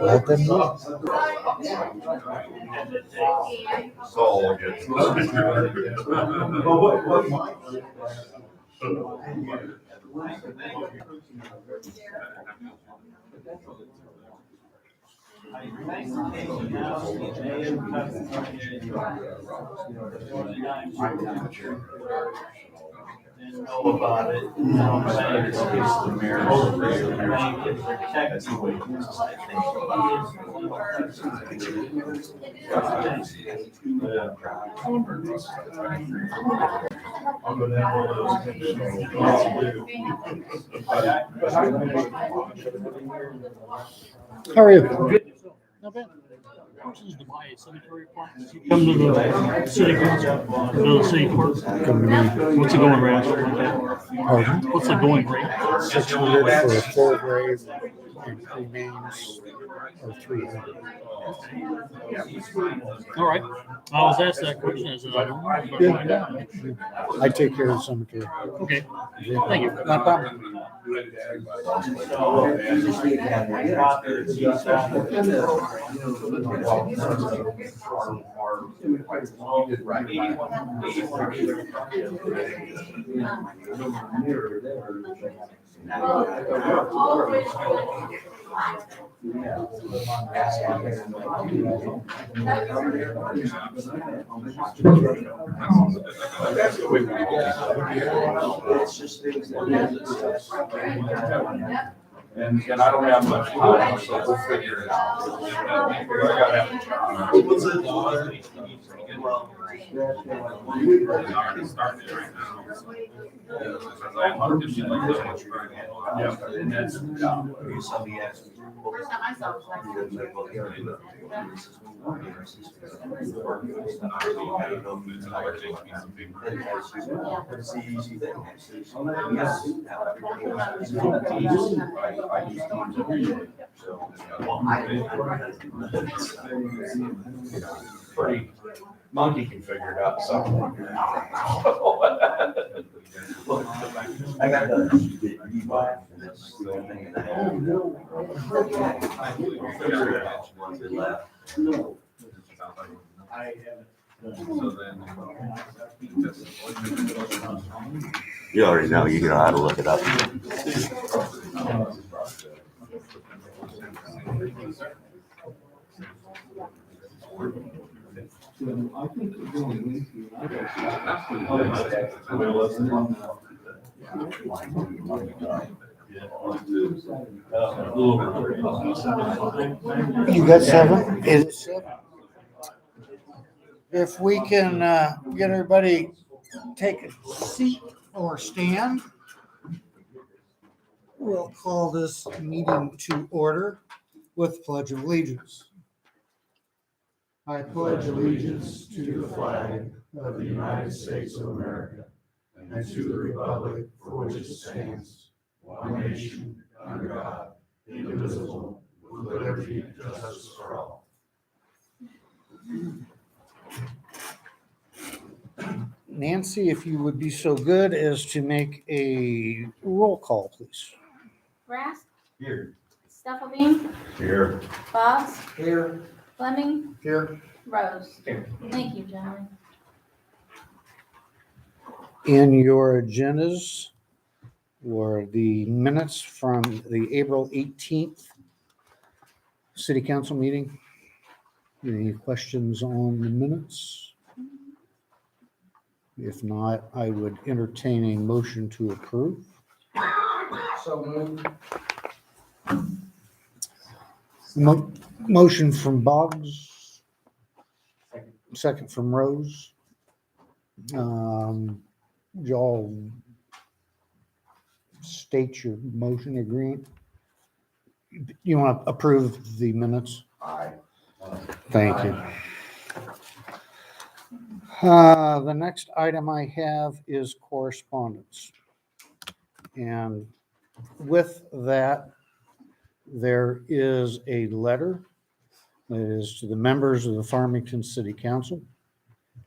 Let them know. So good. Didn't know about it. You know what I'm saying? It's the mayor. Bank and protect I'll go down one of those conditional. How are you? Not bad. Which is to buy a cemetery park. Come to the city council, go to the city court. What's the going rate? Pardon? What's the going rate? 600 for a full grave and cremains or 300. All right. I was asked that question. I said, I don't know. But find out. I take care of the cemetery. Okay. Thank you. No problem. And I don't have much time, so we'll figure it out. What's it? Yeah, and that's, Somebody asked me. First time I saw it was like. It's the easy thing. pretty, monkey can figure it out somewhere. I got the e-bike, and that's the only thing that I have. Once it left. You already know, you know how to look it up. You got 7? It is 7. If we can get everybody take a seat or stand, we'll call this meeting to order with Pledge of Allegiance. I pledge allegiance to the flag of the United States of America and to the republic for which it stands, one nation, under God, indivisible, with liberty and justice for all. Nancy, if you would be so good as to make a roll call, please. Rask, Here. Stufflebeam, Here. Bobs, Here. Fleming, Here. Rose. Here. Thank you, gentlemen. In your agendas were the minutes from the April 18th City Council meeting. Any questions on the minutes? If not, I would entertain a motion to approve. So moved. Motion from Boggs. Second from Rose. Y'all state your motion agreement. You want to approve the minutes? Aye. Thank you. The next item I have is correspondence. And with that, there is a letter that is to the members of the Farmington City Council.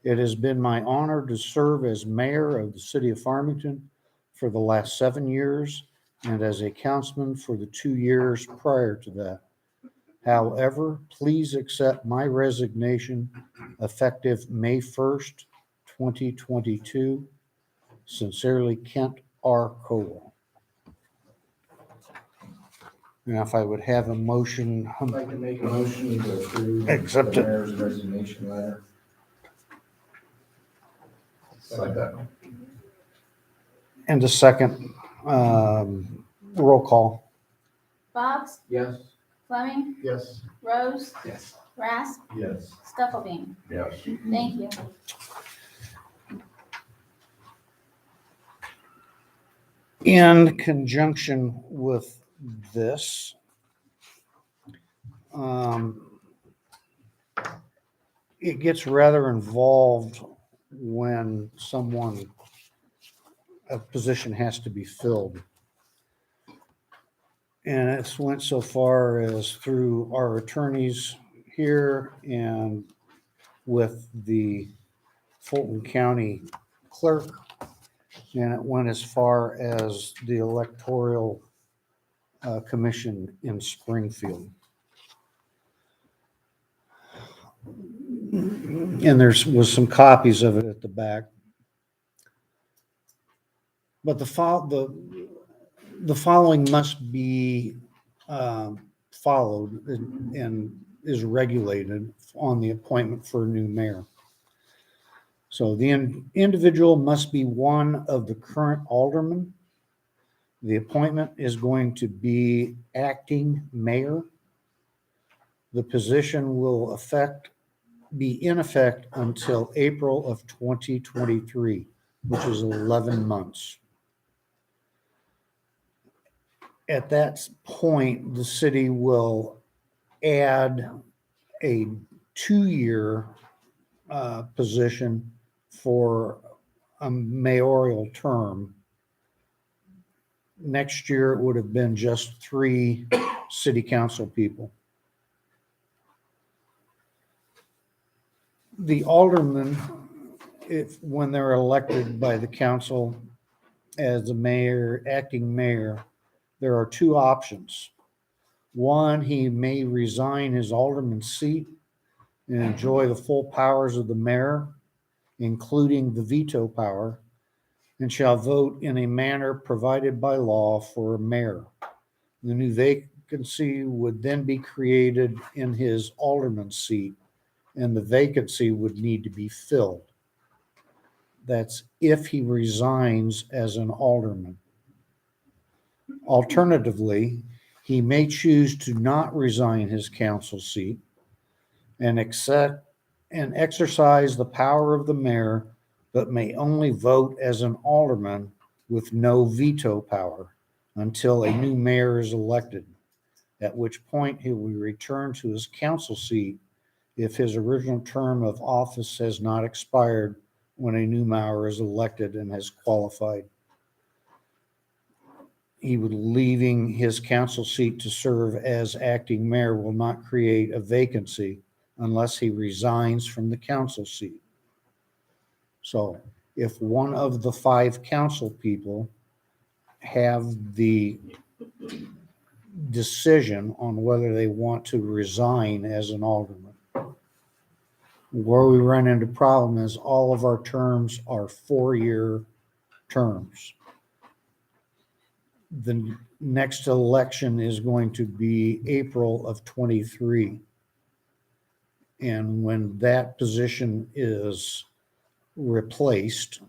It has been my honor to serve as mayor of the city of Farmington for the last 7 years and as a councilman for the 2 years prior to that. However, please accept my resignation effective May 1st, 2022. Sincerely, Kent R. Cole. Now, if I would have a motion, I'd like to make a motion to approve Accept the it. mayor's resignation letter. Second. and a second, roll call. Bob's, Yes. Fleming, Yes. Rose, Yes. Rask, Yes. Stuffelbean. Yes. Thank you. In conjunction with this, it gets rather involved when a position has to be filled. And it's went so far as through our attorneys here and with the Fulton County clerk. And it went as far as the electoral commission in Springfield. And was some copies of it at the back. But the following must be followed and is regulated on the appointment for a new mayor. So the individual must be one of the current aldermen. The appointment is going to be acting mayor. The position will be in effect until April of 2023, which is 11 months. At that point, the city will add a 2-year position for a mayoral term. Next year, it would have been just 3 city council people. The aldermen, when they're elected by the council as the mayor, acting mayor, there are 2 options. One, he may resign his alderman seat and enjoy the full powers of the mayor, including the veto power, and shall vote in a manner provided by law for a mayor. The new vacancy would then be created in his alderman seat, and the vacancy would need to be filled. That's if he resigns as an alderman. Alternatively, he may choose to not resign his council seat and exercise the power of the mayor, but may only vote as an alderman with no veto power until a new mayor is elected, at which point he will return to his council seat if his original term of office has not expired when a new mayor is elected and has qualified. He would leaving his council seat to serve as acting mayor will not create a vacancy unless he resigns from the council seat. So if one of the 5 council people have the decision on whether they want to resign as an alderman, where we run into problem is all of our terms are 4-year terms. The next election is going to be April of 23. And when that position is replaced,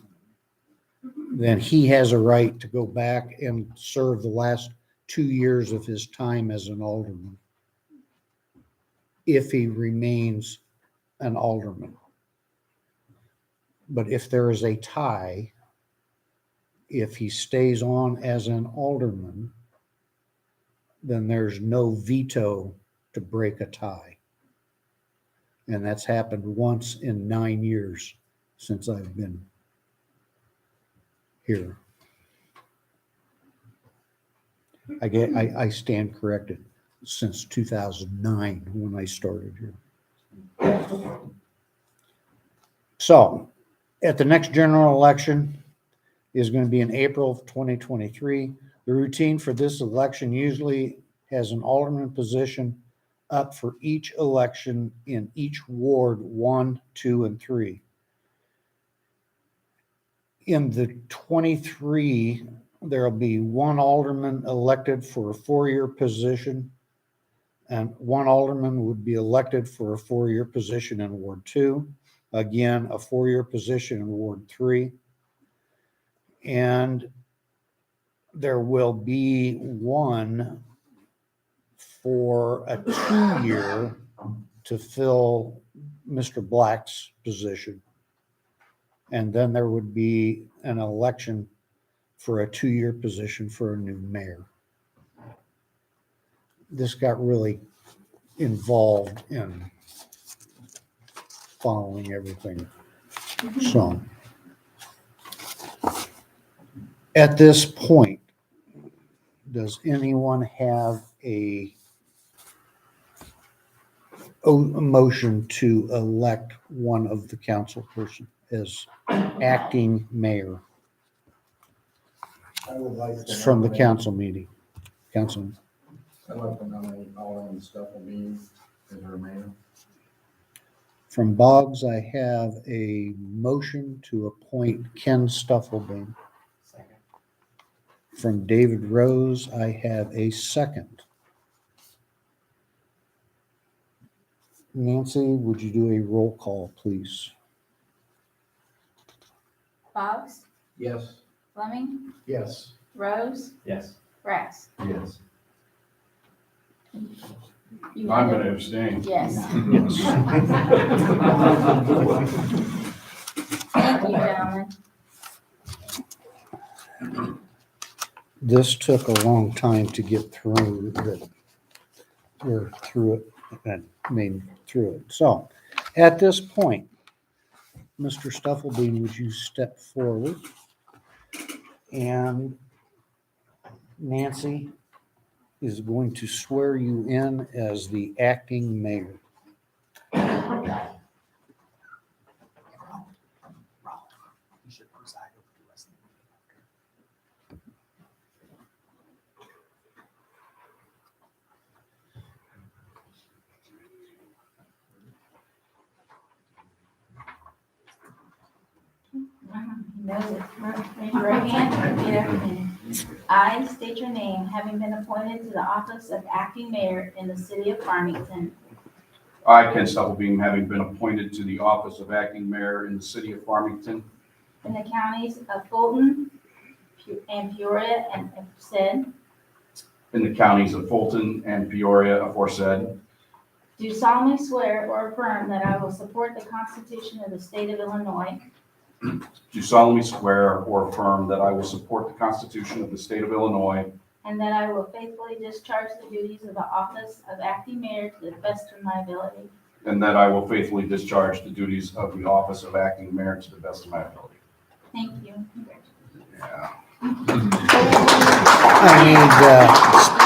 then he has a right to go back and serve the last 2 years of his time as an alderman, if he remains an alderman. But if there is a tie, if he stays on as an alderman, then there's no veto to break a tie. And that's happened once in 9 years since I've been here. I stand corrected, since 2009 when I started here. So at the next general election is going to be in April of 2023. The routine for this election usually has an alderman position up for each election in each ward 1, 2, and 3. In the 23, there'll be one alderman elected for a 4-year position, and one alderman would be elected for a 4-year position in Ward 2. Again, a 4-year position in Ward 3. And there will be one for a 2-year to fill Mr. Black's position. And then there would be an election for a 2-year position for a new mayor. This got really involved in following everything. So at this point, does anyone have a motion to elect one of the council person as acting mayor? I would like It's to from the nominate- council meeting. Council, I'd like to nominate Alderman Stufflebeam as our mayor. from Boggs, I have a motion to appoint Ken Stufflebeam. From David Rose, I have a second. Nancy, would you do a roll call, please? Boggs, Yes. Fleming, Yes. Rose, Yes. Brass. Yes. You I'm had going to it. abstain. Yes. Yes. Thank you, gentlemen. This took a long time to get through, but we're through it and made through it. So at this point, Mr. Stufflebeam, would you step forward? And Nancy is going to swear you in as the acting mayor. Raise your right hand, repeat after me. I state your name, having been appointed to the office of acting mayor in the city of Farmington, I, Ken Stubblebeam, having been appointed to the office of acting mayor in the city of Farmington in the counties of Fulton and Peoria and said, in the counties of Fulton and Peoria aforesaid, do solemnly swear or affirm that I will support the Constitution of the state of Illinois do solemnly swear or affirm that I will support the Constitution of the state of Illinois and that I will faithfully discharge the duties of the office of acting mayor to the best of my ability. and that I will faithfully discharge the duties of the office of acting mayor to the best of my ability. Thank you. Congratulations. Yeah. I need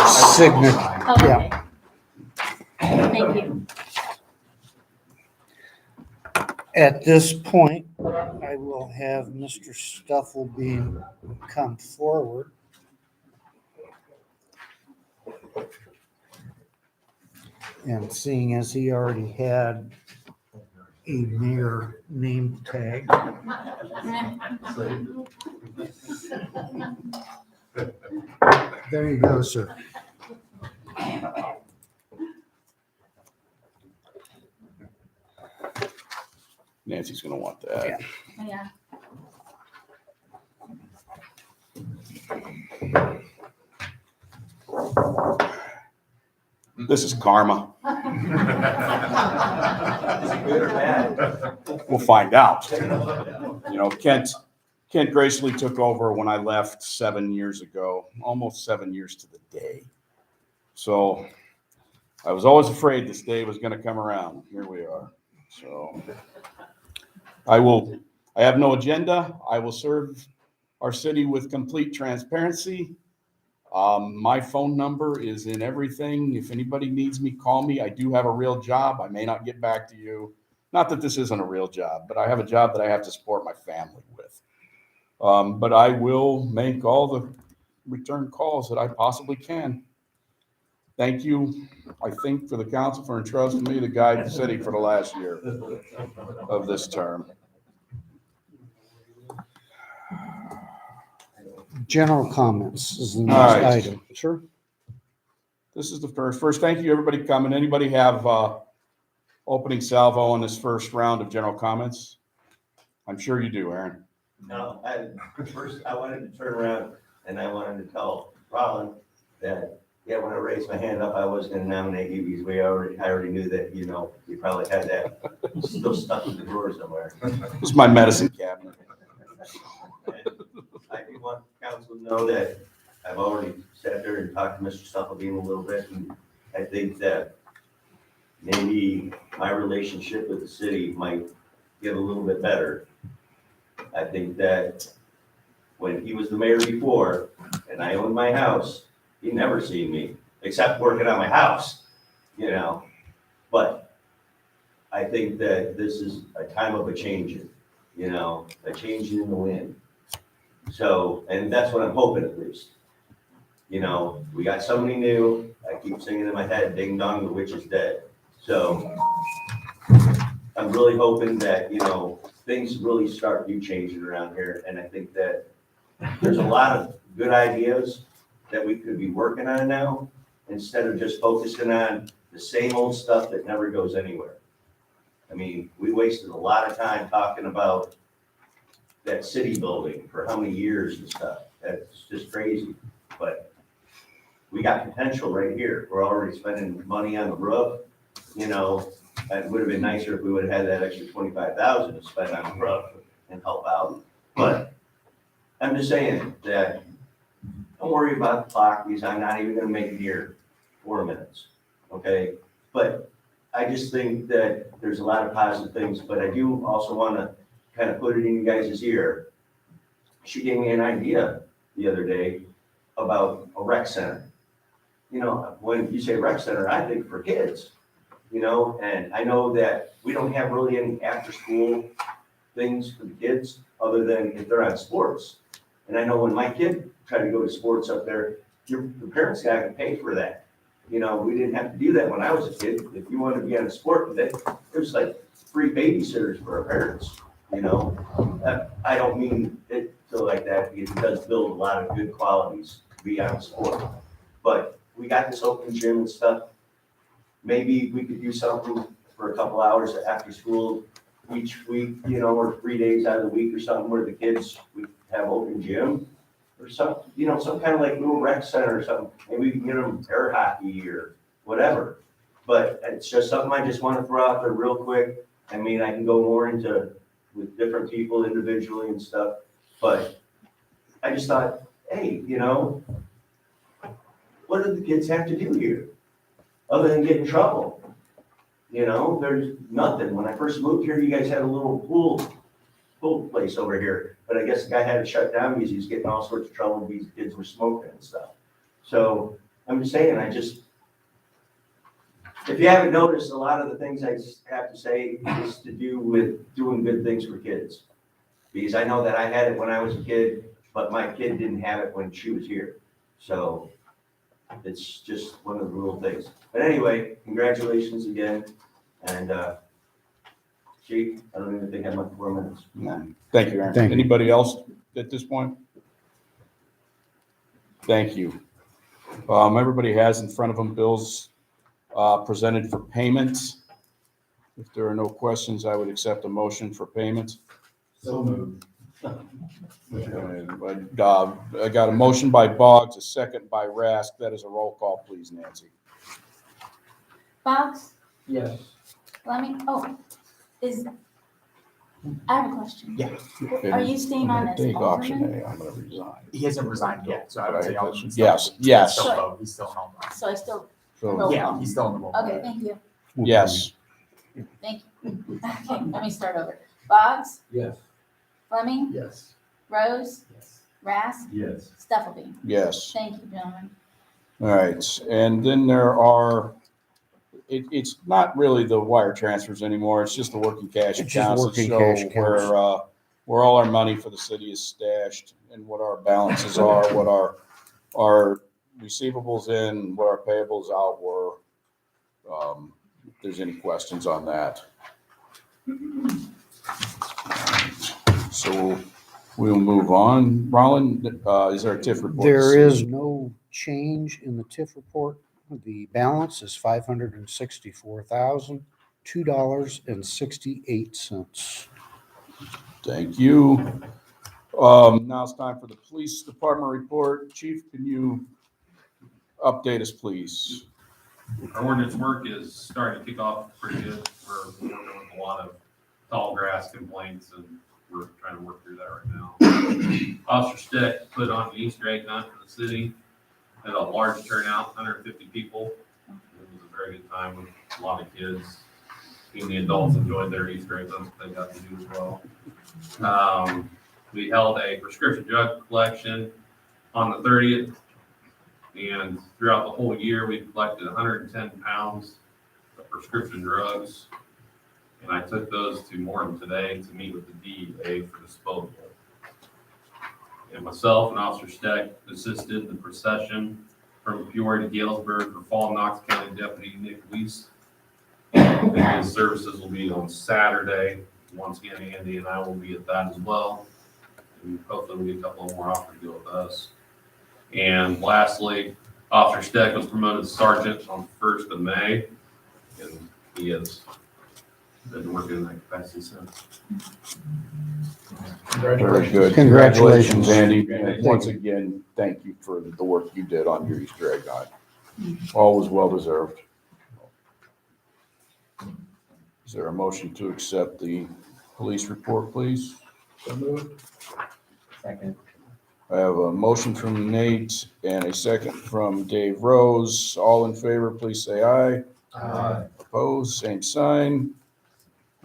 signature. Okay. Thank you. At this point, I will have Mr. Stufflebeam come forward. And seeing as he already had a mayor name tag, there you go, sir. Nancy's going to want that. Yeah. This is karma. Good or bad? We'll find out. You know, Kent gracefully took over when I left 7 years ago, almost 7 years to the day. So I was always afraid this day was going to come around. Here we are. So I have no agenda. I will serve our city with complete transparency. My phone number is in everything. If anybody needs me, call me. I do have a real job. I may not get back to you, Not that this isn't a real job, but I have a job that I have to support my family with. But I will make all the return calls that I possibly can. Thank you, I think, for the council for entrusting me to guide the city for the last year of this term. General comments is the next All right. item. Sure. This is the first. Thank you, everybody coming. Anybody have opening salvo on this first round of general comments? I'm sure you do, Aaron. No, first I wanted to turn around and I wanted to tell Rollin that, yeah, when I raised my hand up, I was gonna nominate you because I already knew that, you probably had that still stuck in the drawer somewhere. This is my medicine cabinet. I do want council to know that I've already sat there and talked to Mr. Stufflebeam a little bit, and I think that maybe my relationship with the city might get a little bit better. I think that when he was the mayor before, and I owned my house, he never seen me, except working on my house, But I think that this is a time of a change, a change in the wind. So, and that's what I'm hoping at least. We got somebody new. I keep singing in my head, ding dong, the witch is dead. So I'm really hoping that, things really start changing around here. And I think that there's a lot of good ideas that we could be working on now, instead of just focusing on the same old stuff that never goes anywhere. I mean, we wasted a lot of time talking about that city building for how many years and stuff. That's just crazy. But we got potential right here. We're already spending money on the roof. It would have been nicer if we would have had that extra 25,000 to spend on the roof and help out. But I'm just saying that don't worry about the clock because I'm not even gonna make it here 4 minutes, okay? But I just think that there's a lot of positive things, but I do also wanna kind of put it in you guys' ear. She gave me an idea the other day about a rec center. When you say rec center, I think for kids, and I know that we don't have really any after-school things for the kids other than if they're on sports. And I know when my kid tried to go to sports up there, the parents got to pay for that. We didn't have to do that when I was a kid. If you wanted to be on a sport, it was like free babysitters for our parents. I don't mean it to like that because it does build a lot of good qualities to be on a sport. But we got this open gym and stuff. Maybe we could do something for a couple hours after school each week, or 3 days out of the week or something where the kids, we have open gym or something, some kind of like little rec center or something. Maybe we can get them air hockey or whatever. But it's just something I just want to throw out there real quick. I mean, I can go more into with different people individually and stuff, but I just thought, hey, what do the kids have to do here other than get in trouble? There's nothing. When I first moved here, you guys had a little pool place over here, but I guess the guy had it shut down because he was getting all sorts of trouble because kids were smoking and stuff. So I'm just saying, if you haven't noticed, a lot of the things I have to say is to do with doing good things for kids. Because I know that I had it when I was a kid, but my kid didn't have it when she was here. So it's just one of the little things. But anyway, congratulations again. And Chief, I don't even think I have 4 minutes. No. Thank you, Aaron. Thank you. Anybody else at this point? Thank you. Everybody has in front of them bills presented for payment. If there are no questions, I would accept a motion for payment. So moved. I got a motion by Boggs, a second by Rask. That is a roll call, please, Nancy. Boggs, Yes. Fleming, I have a question. Yeah. Are you staying on as Take option alderman? A. I'm going to resign. He hasn't resigned yet, so I would say Alderman. Yes, Stubbs. yes. He's still vote. He's still home. So I still, So, Yeah, he's still in the vote. okay, thank you. yes. Thank you. Okay, let me start over. Boggs, Yes. Fleming, Yes. Rose, Yes. Rask, Yes. Stufflebeam. Yes. Thank you, gentlemen. All right. And then there are it's not really the wire transfers anymore. It's just the working cash It's just accounts that working show cash accounts. where all our money for the city is stashed and what our balances are, what our receivables in, what our payables out were. If there's any questions on that. So we'll move on. Roland, is there a TIF report? There is no change in the TIF report. The balance is $564,002.68. Thank you. Now it's time for the police department report. Chief, can you update us, please? Our ordinance work is starting to kick off pretty good. We're working with a lot of tall grass complaints, and we're trying to work through that right now. Officer Stick put on an Easter egg hunt for the city. Had a large turnout, 150 people. It was a very good time with a lot of kids. Even the adults enjoyed their Easter egg hunts they got to do as well. We held a prescription drug collection on the 30th. And throughout the whole year, we collected 110 pounds of prescription drugs. And I took those to Morton today to meet with the DEA for disposal. And myself and Officer Steck assisted the procession from Peoria to Galesburg for Fall Knox County Deputy Nick Weiss. And his services will be on Saturday. Once again, Andy and I will be at that as well. And hopefully we'll get a couple more offers to go with us. And lastly, Officer Steck was promoted to sergeant on the 1st of May, and he has been working in that capacity since. Very good. Congratulations. Andy. And once again, thank you for the work you did on your Easter egg hunt. All was well deserved. Is there a motion to accept the police report, please? So moved. Second. I have a motion from Nate and a second from Dave Rose. All in favor, please say aye. Aye. Opposed, same sign.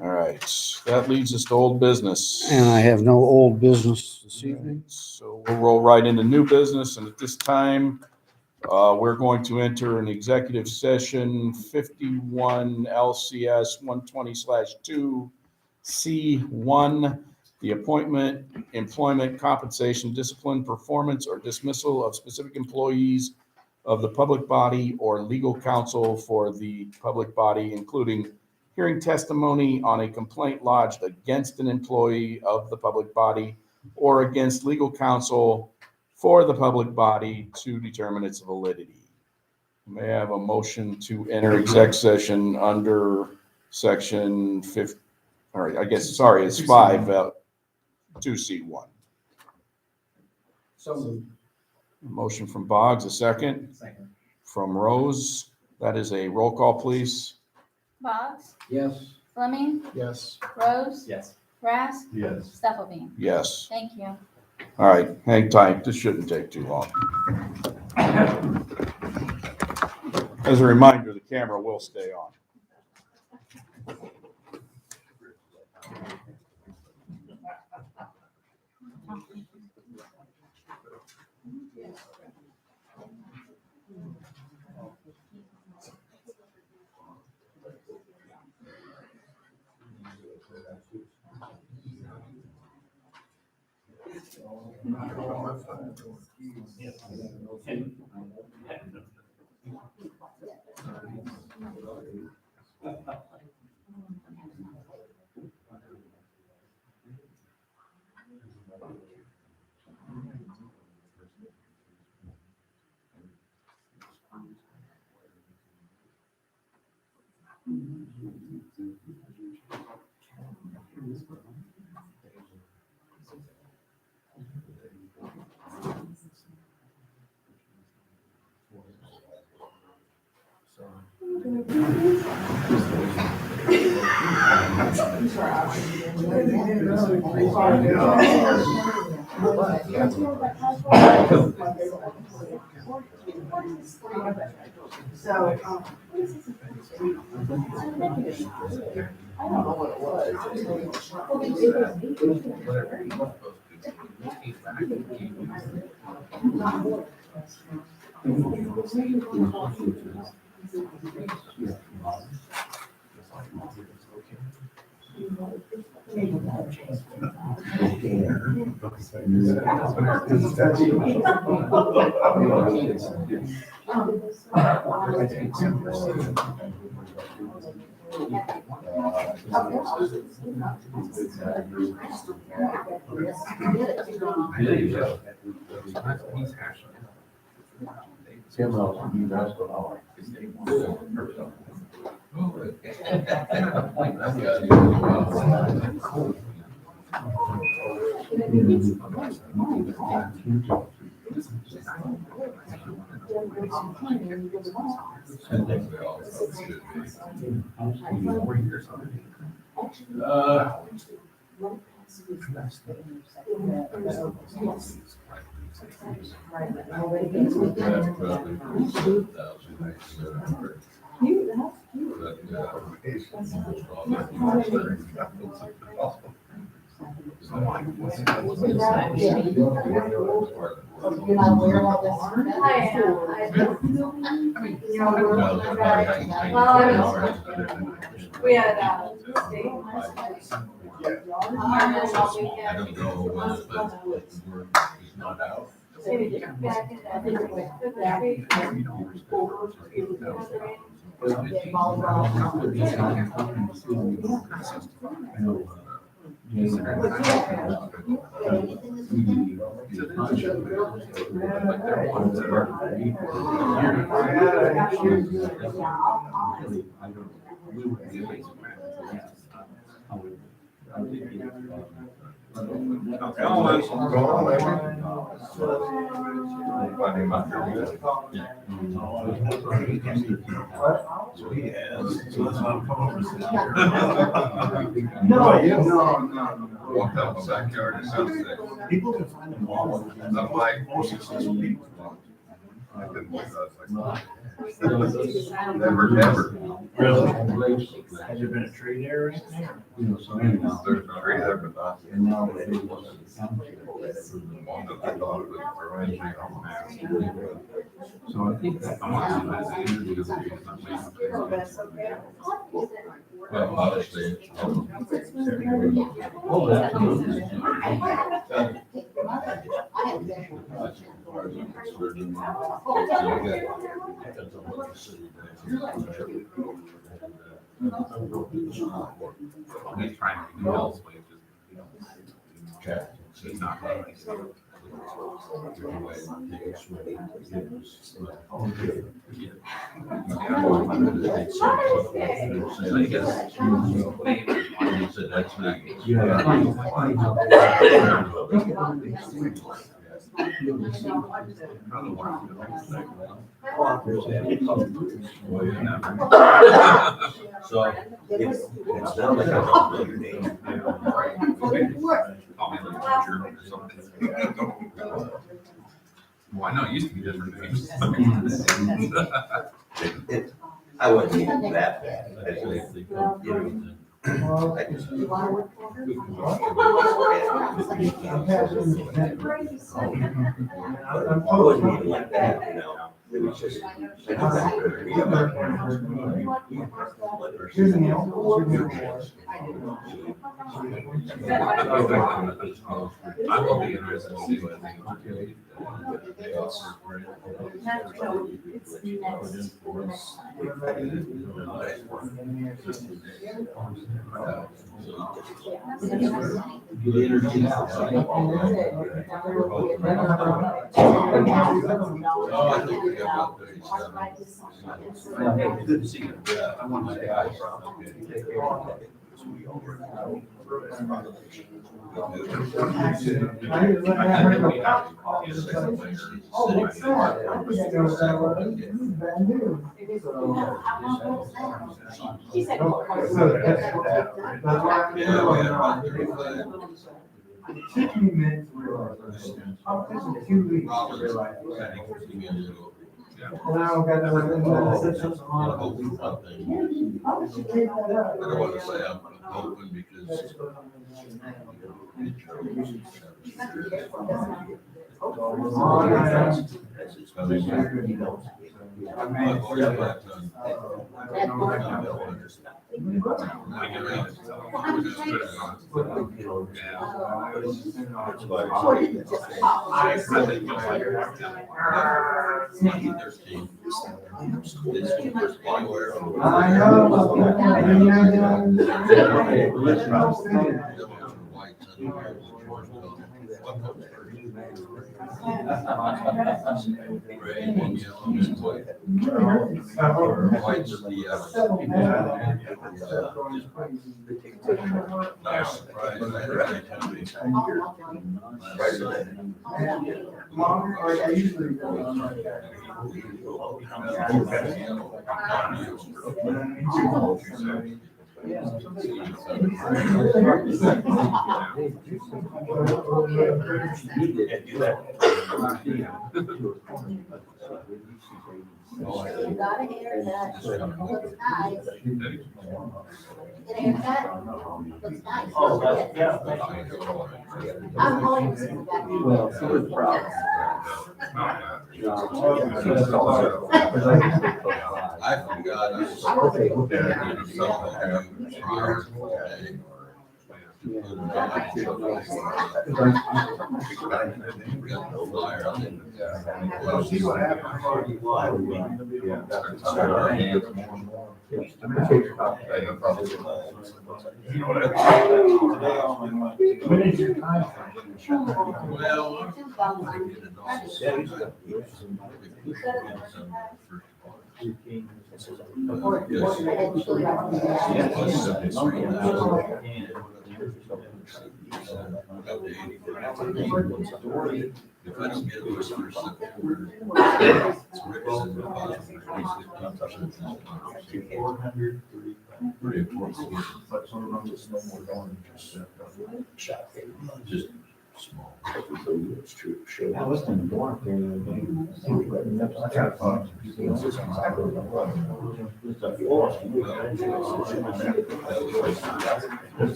All right, that leads us to old business. And I have no old business this evening. So we'll roll right into new business, and at this time, we're going to enter an executive session 51 LCS 120/2C1, the appointment, employment, compensation, discipline, performance, or dismissal of specific employees of the public body or legal counsel for the public body, including hearing testimony on a complaint lodged against an employee of the public body or against legal counsel for the public body to determine its validity. May I have a motion to enter exec session under section 5, or I guess, sorry, it's 5, 2C1. So moved. Motion from Boggs, a second. Second. From Rose. That is a roll call, please. Boggs, Yes. Fleming, Yes. Rose, Yes. Grass, Yes. Steffelbein. Yes. Thank you. All right, hang tight. This shouldn't take too long. As a reminder, the camera will stay on. We had, Walked out my backyard and sunset. People can find them all. I'm like, Most successful people. I couldn't believe it. I was like, never. Really? Has there been a tree there or anything? There's a tree there, but not. And now One that I thought it was a orange tree on the So I think that. Well, obviously. Oh, absolutely. He's trying to do else, but he's not really. So it's not like I don't know your name. Call me like teacher or something. Well, I know it used to be different names. I wasn't even that bad. I just, you know, I just. I wasn't even like that, you know. It was just. I will be interested to see what they do. Good to see you. I want my guys. She said. It took me minutes to realize. I was in 2 weeks to realize. And I got to said something I don't want to say I'm hoping because. You got a haircut, looks nice. Get a haircut, looks nice. I'm calling to see the back. Well, so it's proud. I forgot. Okay. If I don't get it this first September, it's pretty important. Just small. I was in the dorm there the other day. I tried to find some people.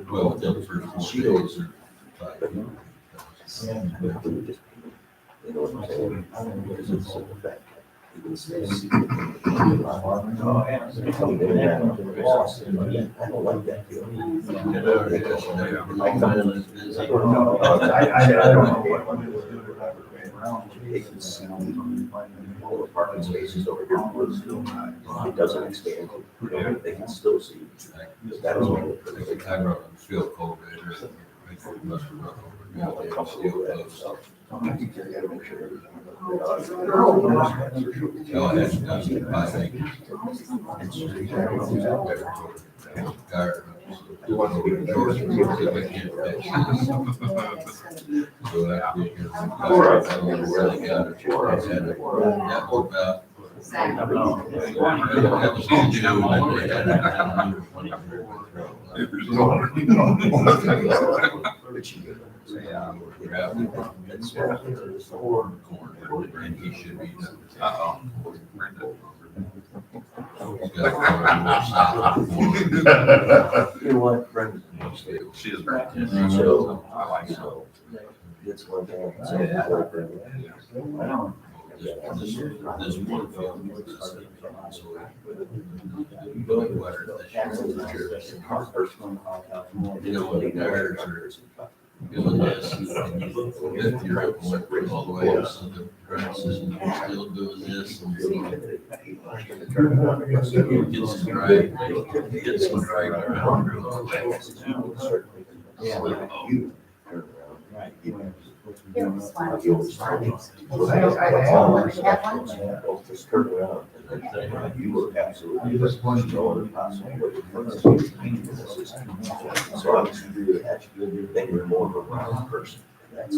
Well, the first 4 days are Apartment spaces over here. It doesn't expand. They can still see. That is one of the. I brought a field cultivator. I must have run over. Yeah, steel posts. Oh, I had to 5 acres. You want to be in So that we can- really got it. That was about. And he should be. You know what, friend? She is right. So, I like it. so, it's one thing. So, I like that. This one field. Going wetter this year. You know, the tires are doing this, and you lift your up all the way up, so the grass is still doing this. And it gets dry, it gets dry around. Just turn around. You were absolutely. So I'm just really actually thinking you're more of a round person. That's.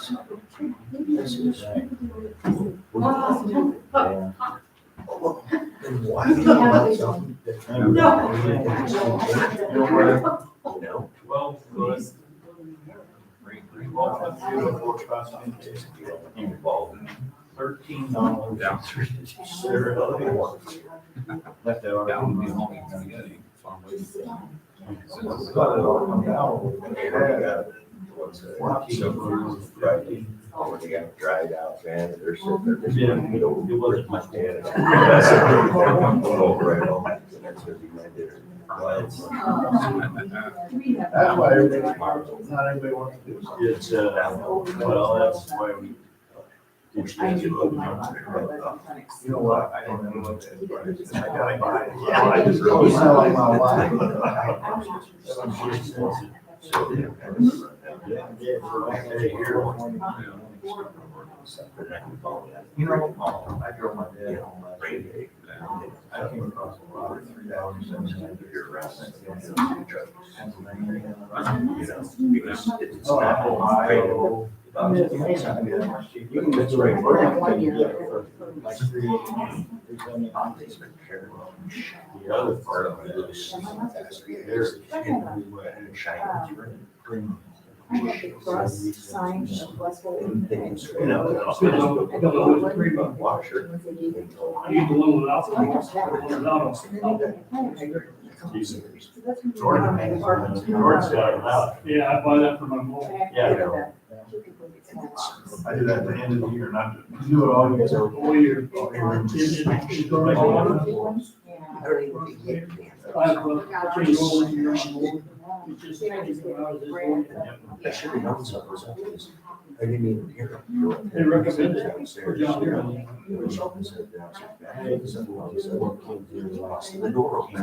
This is. And why do you want something that kind of. You know? 12 foot. Involved in $13. Yeah. There are other ones. left out. Down the home, you can get it. Farm with. Right. Oh, they got dried out, man, they're sitting there. Yeah, it wasn't my much. dad. Going over it, oh, that's gonna be my dinner. That's why everybody, not everybody wants to do something. It's, well, that's why we. Which means you look. You know what, I don't know what that is. I gotta buy it. Yeah, I just go sell like my wife. You know, I drove my dad home last week. I came across a lot of $3.79 here around Pennsylvania. Because it's Oh, not Ohio. You can just rate for like The other part of it is there's and shiny green. Things, you know, washer. I use the one without the George got it out. Yeah, I buy that for my mom. Yeah. I do that at the end of the year, not to do it all year. All year. I have a change oil in your mold. It's just when I was this one. I should have known something was up with this. I didn't even hear it. They recommend it for John Deere. The door opened.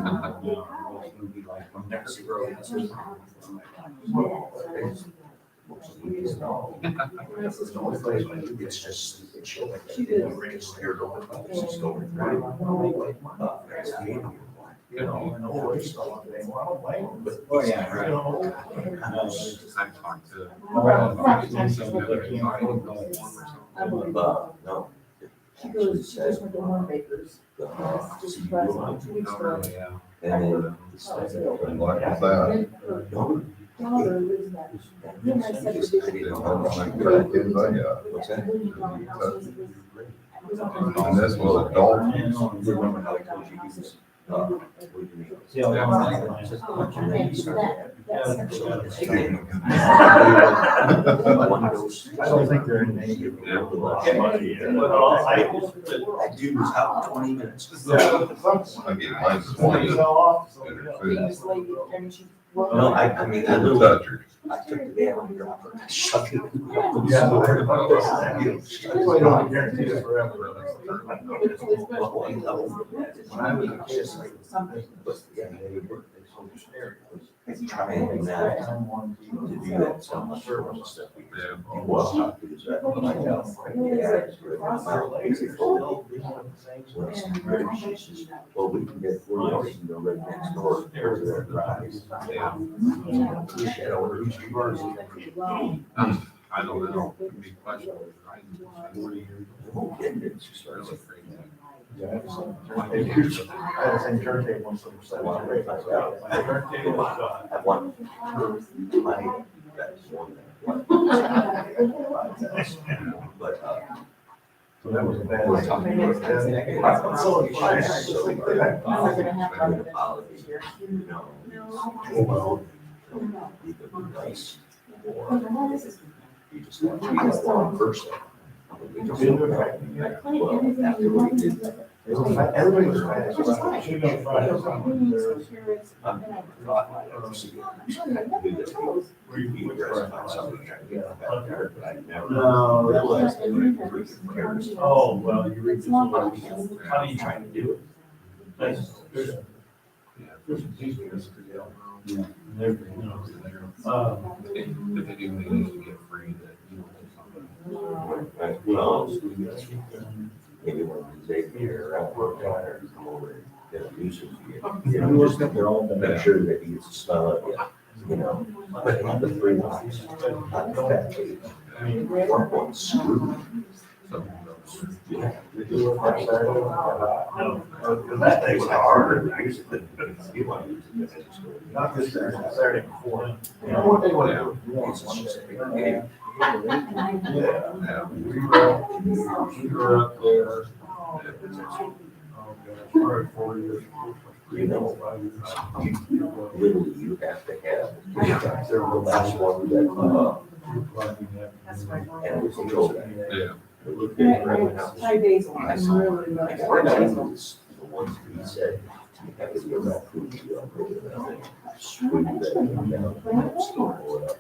It's just, it showed like that. It's just going right. You know, and all this stuff. Oh, yeah, Right. I talked to. No. She goes, she just went to Hornbaker's. Just last 2 weeks ago. And then. Like her daughter lives in that. He and I said, What's that? And this was adult. Remember how I told you he was, Yeah. I don't think they're in danger. That dude was out 20 minutes. I get mine this morning. famous lady, I mean, she. No, I mean, I And the literally, toucher. I took the van on your offer, I shut it. Yeah. That's why you don't guarantee it forever. When I was a kid, Something. But, yeah, they were, they trying to do that, some service and stuff. Yeah. You walk out to his, like, yeah, it's really nice. She says, well, we can get 4 hours and go right next door. There's their drive. Yeah. We should over these cars. I don't know. Big question. It's just sort of like, I had the same turntable once. I want my, that's one. But, So that was a bad. we're talking about that. So So, we're gonna have to run it apology, this year. you know, well, either be nice or you just want to be the wrong person. We just don't know. Well, after what we did. Everybody was fast. Should go Friday. No, that was. was. Oh, well, you read It's the not book. much. How are you trying to do it? That's, there's some pieces. Yeah. They're, you know, If they do, they need to get free that, you know, Well, maybe one of these days here, I'll work on it, come over and get a nuisance. You know, just they're all make sure that he gets a smell of you, you know. But not the 3 lines, not the fat page. One point screw. So, yeah. They do it on Saturday. No, that day was hard. I used to, you want to use it. Not this Saturday, Saturday before. You know what they want to do? Yeah. We were up there. Oh, gosh, probably 4 years. You know, literally you have to have, they're the last one that, and it was controlled. Yeah. It looked good around the house. 5 days, I'm really not. The ones that he said, you have to be around food, you know, swing that thing down, blow it up,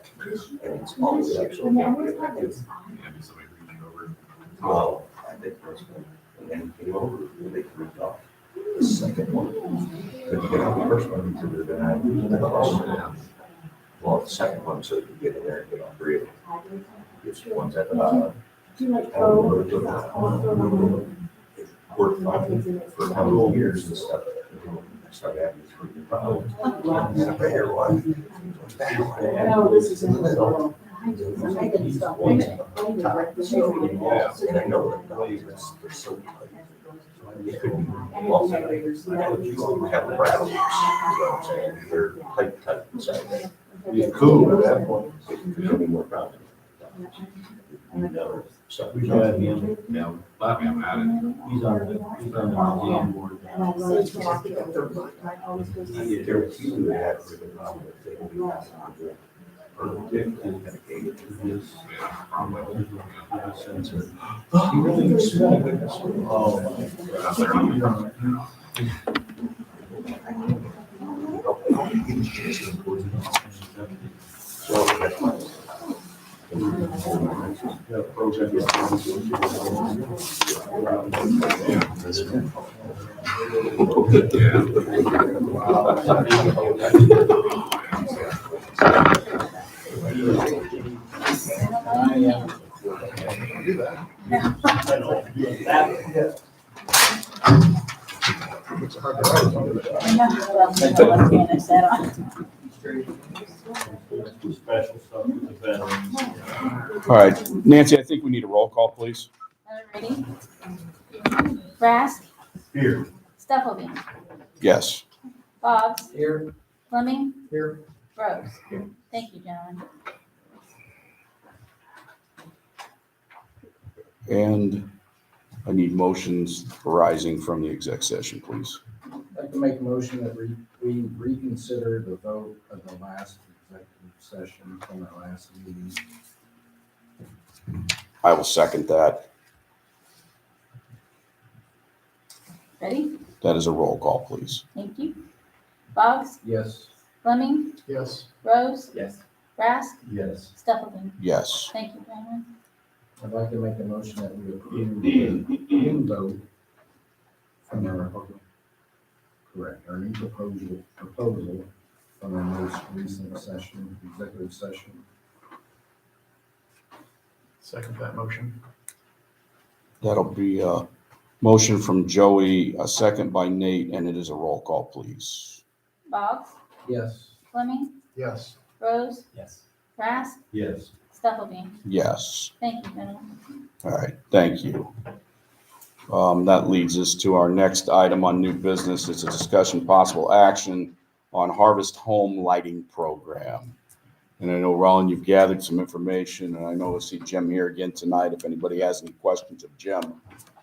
and it's all the way up, so it can't be effective. Yeah, somebody reaching over. Well, I think first one, and then he came over, and they freaked off. The second one, but you know, the first one, he said, "Then I lose the house." Well, the second one, so you can get in there and get all three of them. It's ones at the bottom. Do you like And we were doing worked fine for a couple of years and stuff. I started having these freaking problems. And I figured, well, No, this is in the middle. I'm making stuff. and I know that the ways they're so tight. It could be lost. I know you have the rattles, you know what I'm saying? They're tight inside there. It's cool at that point. It could be more problems. No, so. We got him. Yeah, glad we haven't had it. He's on the museum board. I guarantee you they have a freaking problem if they don't do that. Or they're dedicated to this. He really looks good. Oh, So that's fine. that program is. Special stuff with the veterans. All right, Nancy, I think we need a roll call, please. Ready? Rask, Here. Stufflebeam, Yes. Boggs, Here. Fleming, Here. Rose. Thank you, gentlemen. And I need motions arising from the exec session, please. I'd like to make a motion that we reconsider the vote of the last executive session from our last meeting. I will second that. Ready? That is a roll call, please. Thank you. Boggs, Yes. Fleming, Yes. Rose, Yes. Rask, Yes. Stufflebeam. Yes. Thank you, gentlemen. I'd like to make a motion that we approve the new vote from our, correct, our new proposal from our most recent session, executive session. Second that motion. That'll be a motion from Joey, a second by Nate, and it is a roll call, please. Boggs, Yes. Fleming, Yes. Rose, Yes. Rask, Yes. Stufflebeam. Yes. Thank you, gentlemen. All right, thank you. That leads us to our next item on new business. It's a discussion possible action on Harvest Home Lighting Program. And I know, Roland, you've gathered some information, and I know we'll see Jim here again tonight. If anybody has any questions of Jim,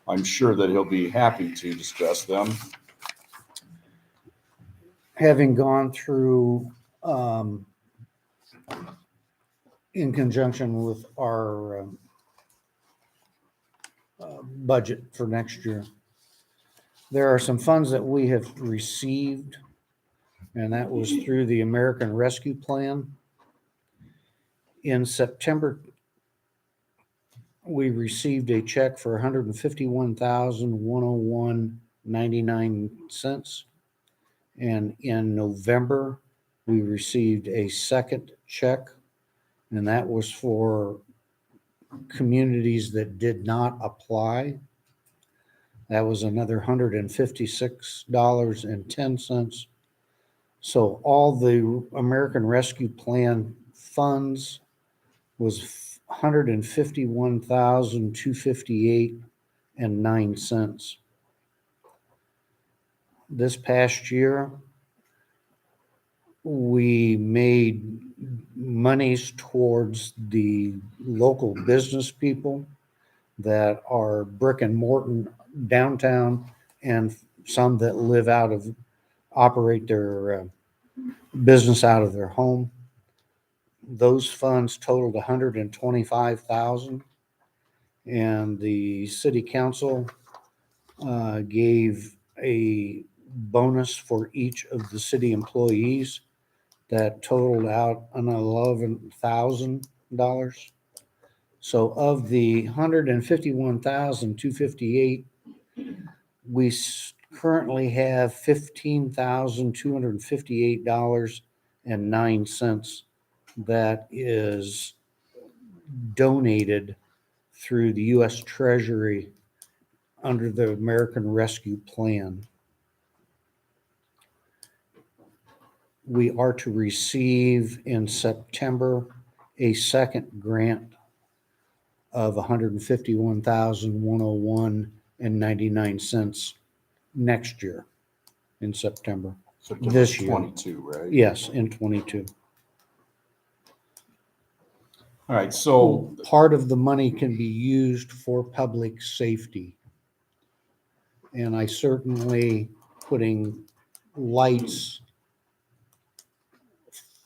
I'm sure that he'll be happy to discuss them. Having gone through, in conjunction with our budget for next year, there are some funds that we have received, and that was through the American Rescue Plan. In September, we received a check for $151,101.99. And in November, we received a second check, and that was for communities that did not apply. That was another $156.10. So all the American Rescue Plan funds was $151,258.09. This past year, we made monies towards the local business people that are brick and mortar downtown, and some that live operate their business out of their home. Those funds totaled $125,000, and the city council gave a bonus for each of the city employees that totaled out an $11,000. So of the $151,258, we currently have $15,258.09 that is donated through the U.S. Treasury under the American Rescue Plan. We are to receive in September a second grant of $151,101.99 next year in September. September This year. 22, right? Yes, in 22. All right, so Part of the money can be used for public safety. And I certainly putting lights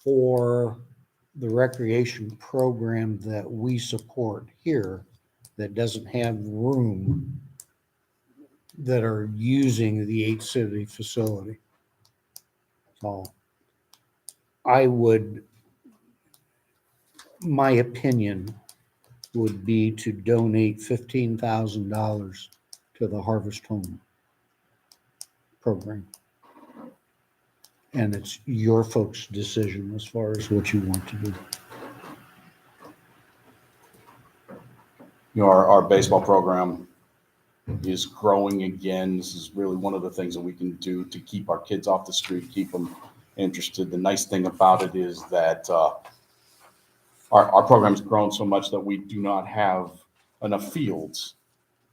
for the recreation program that we support here that doesn't have room that are using the 8 city facility. So my opinion would be to donate $15,000 to the Harvest Home program. And it's your folks' decision as far as what you want to do. you know, our baseball program is growing again. This is really one of the things that we can do to keep our kids off the street, keep them interested. The nice thing about it is that our program's grown so much that we do not have enough fields.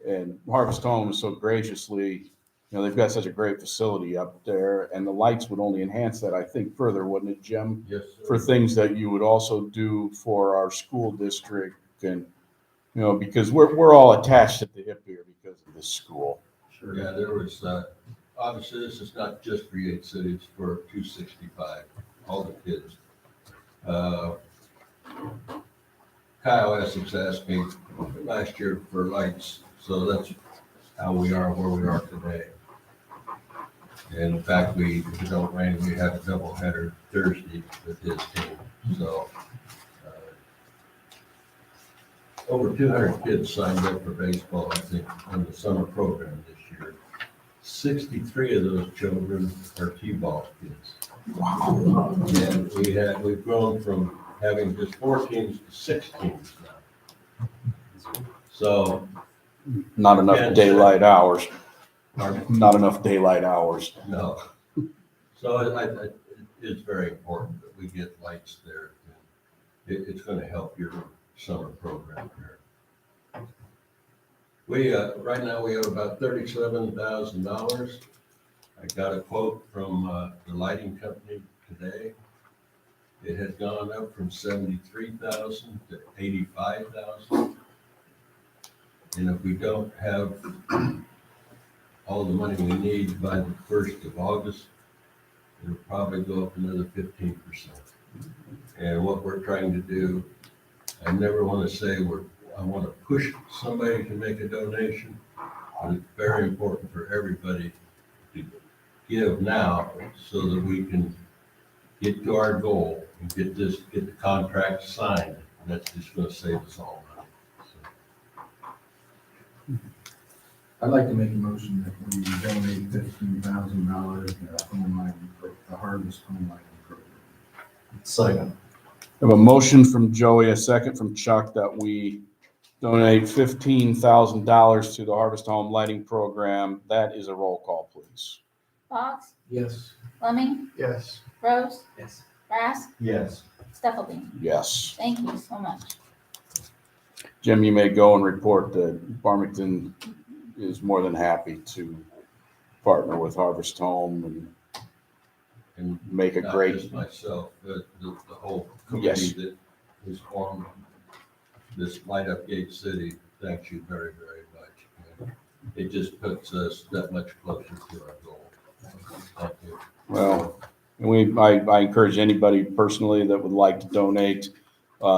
And Harvest Home so graciously, you know, they've got such a great facility up there, and the lights would only enhance that, I think, further, wouldn't it, Jim? Yes, For things that you would also do for our school district, and, you know, because we're all attached at the hip here because of this school. sure. Yeah, there was, obviously, this is not just for 8 cities, for 265, all the kids. Kyle Essex asked me last year for lights, so that's how we are where we are today. And in fact, if it don't rain, we have a doubleheader Thursday with his team. So over 200 kids signed up for baseball, I think, on the summer program this year. 63 of those children are T-ball kids. Wow. And we've grown from having just 4 teams to 6 teams now. So Not enough daylight hours. Pardon? Not enough daylight hours. No. So it is very important that we get lights there. It's going to help your summer program here. We, right now, we have about $37,000. I got a quote from the lighting company today. It has gone up from 73,000 to 85,000. And if we don't have all the money we need by the 1st of August, it'll probably go up another 15%. And what we're trying to do, I never want to say I want to push somebody to make a donation, but it's very important for everybody to give now so that we can get to our goal and get the contract signed. And that's just going to save us all money. So. I'd like to make a motion that we donate $15,000 to the Harvest Home Lighting Program. Second. I have a motion from Joey, a second from Chuck, that we donate $15,000 to the Harvest Home Lighting Program. That is a roll call, please. Boggs, Yes. Fleming, Yes. Rose, Yes. Brass, Yes. Steffeling. Yes. Thank you so much. Jim, you may go and report that Farmington is more than happy to partner with Harvest Home and make a Not great, just myself, but the whole Yes. committee that is formed, this Light Up Gate City, thanks you very, very much. And it just puts us that much closer to our goal. Thank you. well, I encourage anybody personally that would like to donate.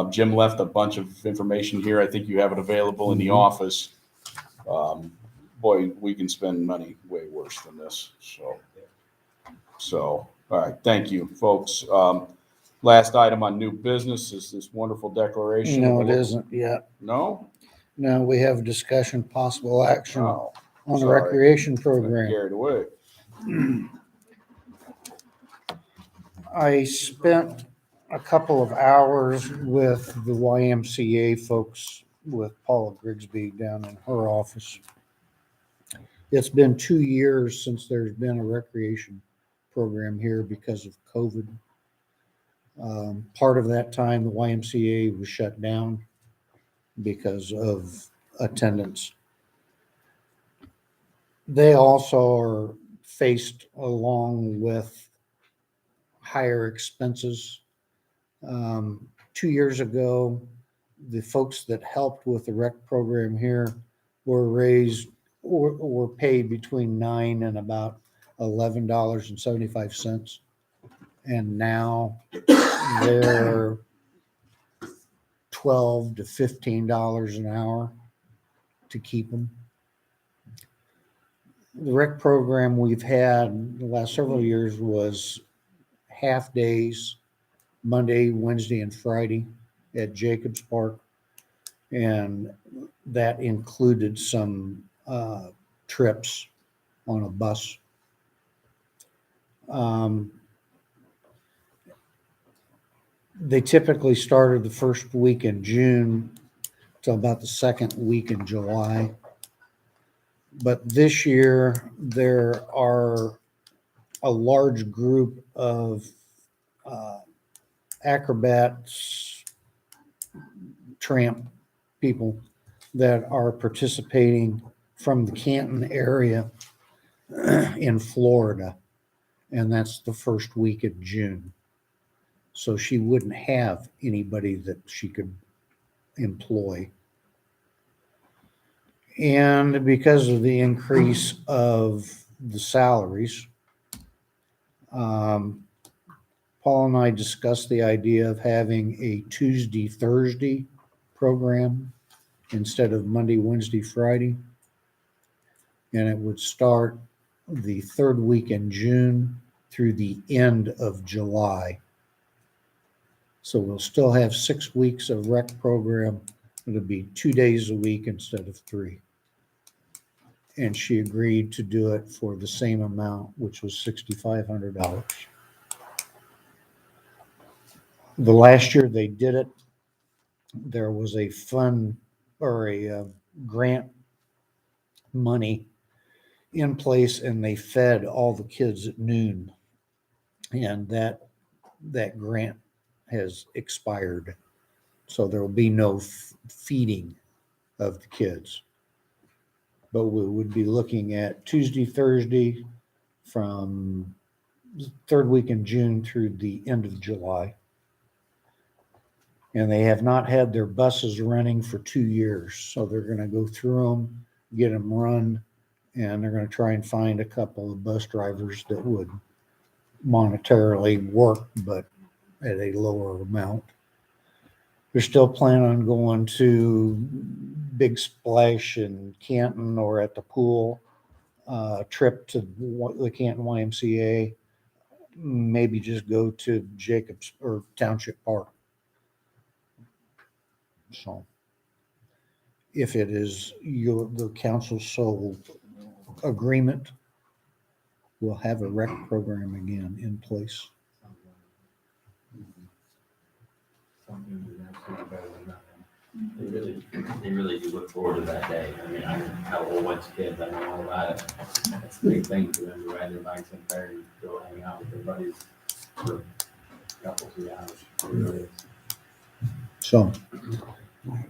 Jim left a bunch of information here. I think you have it available in the office. Boy, we can spend money way worse than this. So, all right, thank you, folks. Last item on new business is this wonderful declaration. No, it isn't yet. No? No, we have discussion, possible action Oh, on the sorry. recreation got program. carried away. I spent a couple of hours with the YMCA folks with Paula Grigsby down in her office. It's been 2 years since there's been a recreation program here because of COVID. Part of that time, the YMCA was shut down because of attendance. They also are faced along with higher expenses. 2 years ago, the folks that helped with the rec program here were paid between $9 and about $11.75. And now they're $12 to $15 an hour to keep them. The rec program we've had the last several years was half days, Monday, Wednesday, and Friday at Jacobs Park. And that included some trips on a bus. They typically started the first week in June till about the second week in July. But this year, there are a large group of acrobats, tramp people that are participating from the Canton area in Florida. And that's the first week of June. So she wouldn't have anybody that she could employ. And because of the increase of the salaries, Paul and I discussed the idea of having a Tuesday, Thursday program instead of Monday, Wednesday, Friday. And it would start the third week in June through the end of July. So we'll still have 6 weeks of rec program. It'll be 2 days a week instead of 3. And she agreed to do it for the same amount, which was $6,500. The last year they did it, there was a fund or a grant money in place, and they fed all the kids at noon. And that grant has expired. So there will be no feeding of the kids. But we would be looking at Tuesday, Thursday from third week in June through the end of July. And they have not had their buses running for 2 years. So they're going to go through them, get them run, and they're going to try and find a couple of bus drivers that would monetarily work, but at a lower amount. They're still planning on going to Big Splash in Canton or at the pool, trip to the Canton YMCA, maybe just go to Jacobs or Township Park. So if it is the council's sole agreement, we'll have a rec program again in place. They really do look forward to that day. I mean, I have a whole bunch of kids, I know all about it. It's a big thing for them to ride their bikes up there and go hang out with their buddies for a couple, 3 hours. It really is. So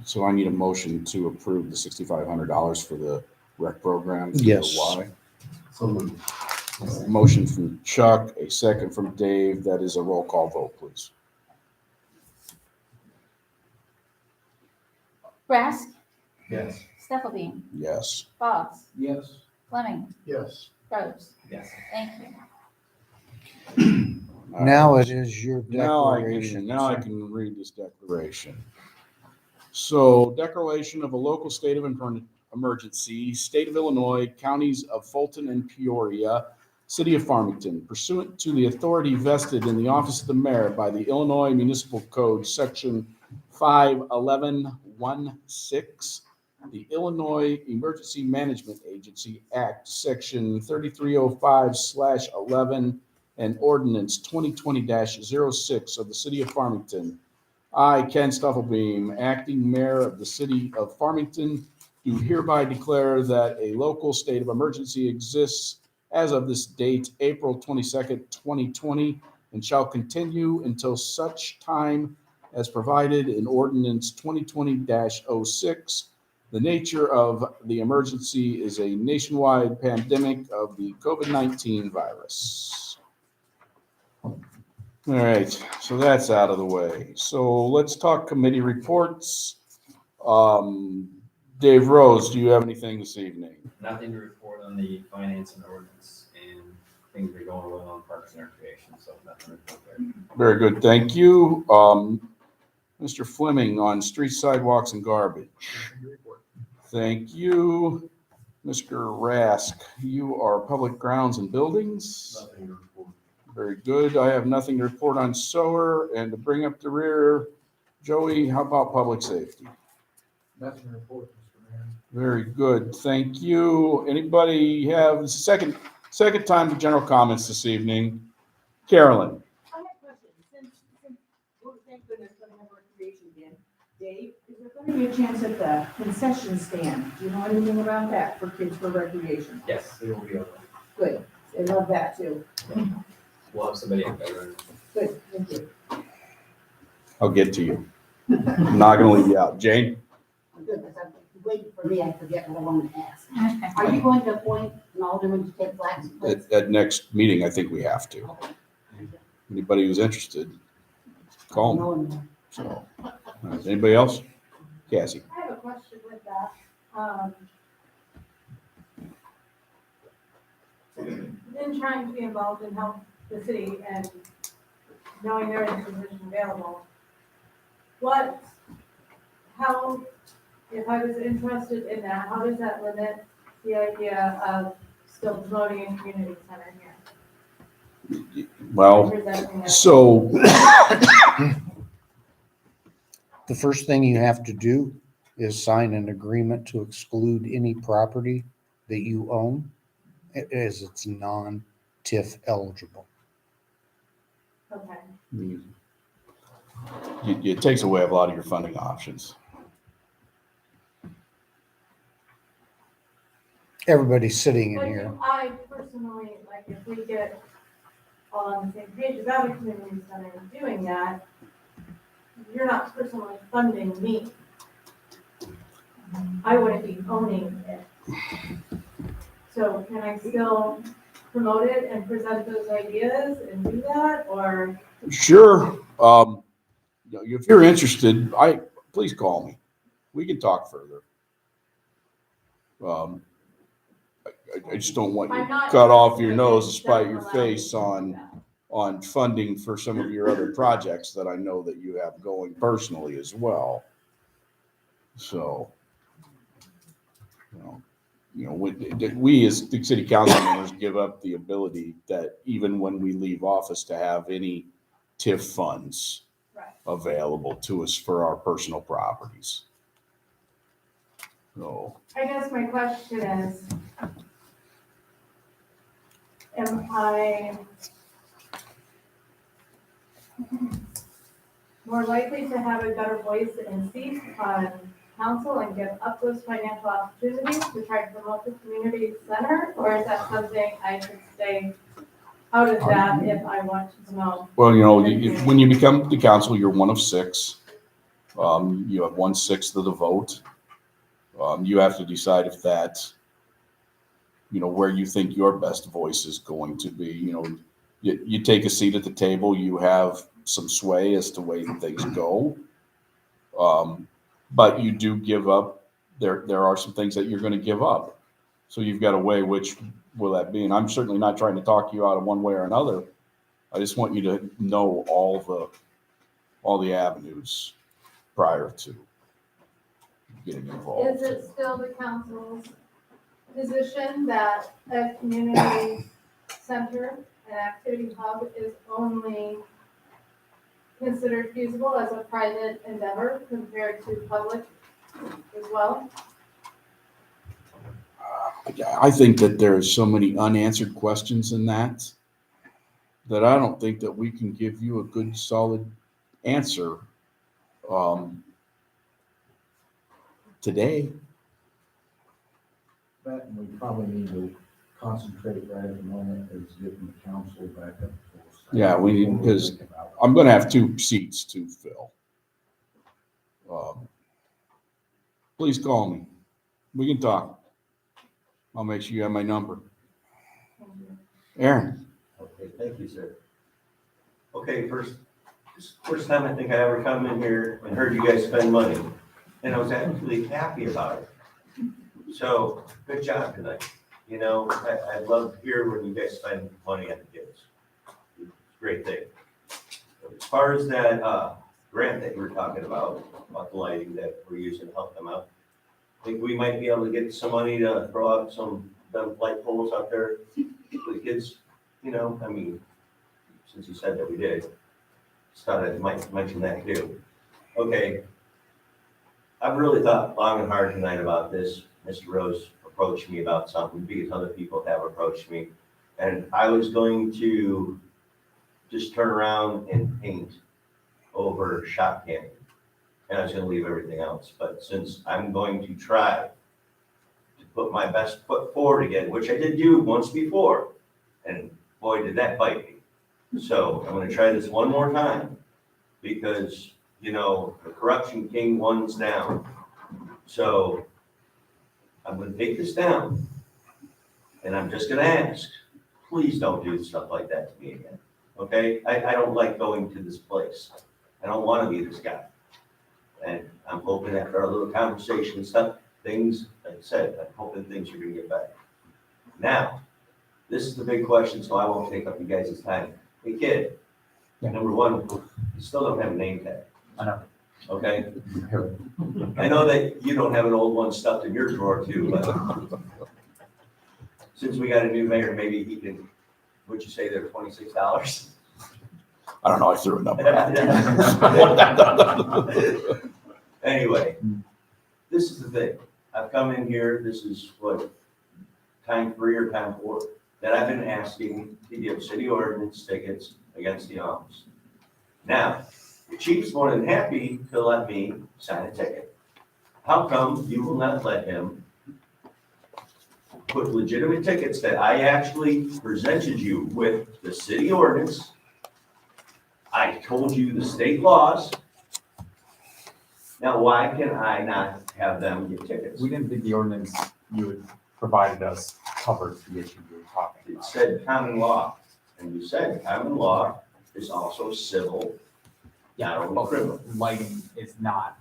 So I need a motion to approve the $6,500 for the rec program. through the Yes. Y. So moved. Motion from Chuck, a second from Dave. That is a roll call vote, please. Rask, Yes. Steffelbeam, Yes. Boggs, Yes. Fleming, Yes. Rhodes. Yes. Thank you. All Now right. it is your Now I declaration. can read this declaration. So, declaration of a local state of emergency, state of Illinois, counties of Fulton and Peoria, city of Farmington, pursuant to the authority vested in the office of the mayor by the Illinois Municipal Code, section 51116, the Illinois Emergency Management Agency Act, section 3305/11, and ordinance 2020-06 of the city of Farmington. I, Ken Stuffelbeam, acting mayor of the city of Farmington, do hereby declare that a local state of emergency exists as of this date, April 22nd, 2020, and shall continue until such time as provided in ordinance 2020-06. The nature of the emergency is a nationwide pandemic of the COVID-19 virus. All right, so that's out of the way. So let's talk committee reports. Dave Rose, do you have anything this evening? Nothing to report on the finance and ordinance, and things are going well on Parks and Recreation, so nothing to report there. Very good, thank you. Mr. Fleming on streets, sidewalks, and garbage. Thank you. Mr. Rask, you are public grounds and buildings. Nothing to report. Very good. I have nothing to report on solar, and to bring up the rear, Joey, how about public safety? Nothing to report, Mr. Mayor. Very good, thank you. Anybody have, this is second time to general comments this evening. Carolyn? I have a question. Since well, thank goodness for the recreation again. Dave, is there going to be a chance at the concession stand? Do you know anything about that for kids for recreation? Yes, it will be open. Good. They love that too. We'll have somebody up there. Good, thank you. I'll get to you. I'm not gonna leave you out. Jane? Good, because I'm waiting for me, I forget what I wanted to ask. Are you going to appoint an alderman to take Black's place? At next meeting, I think we have to. Anybody who's interested, call me. No one. So, all right, anybody else? Cassie? I have a question with that. In trying to be involved in help the city and knowing there is a position available, how, if I was interested in that, how does that limit the idea of still promoting a community center here? Well, Presenting it? so The first thing you have to do is sign an agreement to exclude any property that you own as it's non-TIF eligible. Okay. it takes away a lot of your funding options. Everybody's sitting in But here. I personally, like, if we get all on the same page about a community center doing that, you're not personally funding me. I wouldn't be owning it. So can I still promote it and present those ideas and do that, or? Sure. If you're interested, please call me. We can talk further. I just don't want you I'm not cut off your interested nose in to spite your self-allowing face to do on that. funding for some of your other projects that I know that you have going personally as well. So, we as the city council members give up the ability that even when we leave office to have any TIF funds Right. available to us for our personal properties. So, I guess my question is, am I more likely to have a better voice and seat on council and give up those financial opportunities to try to promote the community center? Or is that something I should stay out of that if I want to promote? well, when you become the council, you're one of six. You have 1/6 of the vote. You have to decide if that, where you think your best voice is going to be. You take a seat at the table, you have some sway as to way things go. But you do give up, there are some things that you're going to give up. So you've got to weigh which will that be. And I'm certainly not trying to talk you out of one way or another. I just want you to know all the avenues prior to getting involved. Is it still the council's position that a community center, an activity hub is only considered feasible as a private endeavor compared to public as well? I think that there are so many unanswered questions in that I don't think that we can give you a good, solid answer today. That, and we probably need to concentrate right at the moment is getting the council back up. Yeah, we need, because I'm going to have 2 seats to fill. Please call me. We can talk. I'll make sure you have my number. Aaron. Okay, thank you, sir. Okay, first time I think I ever come in here and heard you guys spend money, and I was actually happy about it. So, good job tonight. I love to hear when you guys spend money on the kids. It's a great thing. As far as that grant that you were talking about the lighting that we're using to help them out, I think we might be able to get some money to throw out some light poles out there for the kids. Since you said that we did, just thought I might mention that too. Okay. I've really thought long and hard tonight about this. Mr. Rose approached me about something because other people have approached me. And I was going to just turn around and paint over shop canning. And I was going to leave everything else. But since I'm going to try to put my best foot forward again, which I did do once before, and boy, did that bite me. So I'm going to try this one more time because, the corruption king one's down. So I'm going to take this down and I'm just going to ask, please don't do stuff like that to me again. Okay? I don't like going to this place. I don't want to be this guy. And I'm hoping after our little conversation and stuff, things, like I said, I'm hoping things are going to get better. Now, this is the big question, so I won't take up you guys' time. Hey, kid, number one, you still don't have a name tag. I know. Okay? I know that you don't have an old one stuffed in your drawer too, but since we got a new mayor, maybe he can, would you say they're $26? I don't know, I threw a number. Anyway, this is the thing. I've come in here, this is what, time 3 or time 4, that I've been asking to give city ordinance tickets against the office. Now, the chief's more than happy to let me sign a ticket. How come you will not let him put legitimate tickets that I actually presented you with the city ordinance? I told you the state laws. Now, why can I not have them get tickets? We didn't think the ordinance you had provided us covered the issue you were talking It about. said common law, and you said common law is also civil, not only But criminal. lighting is not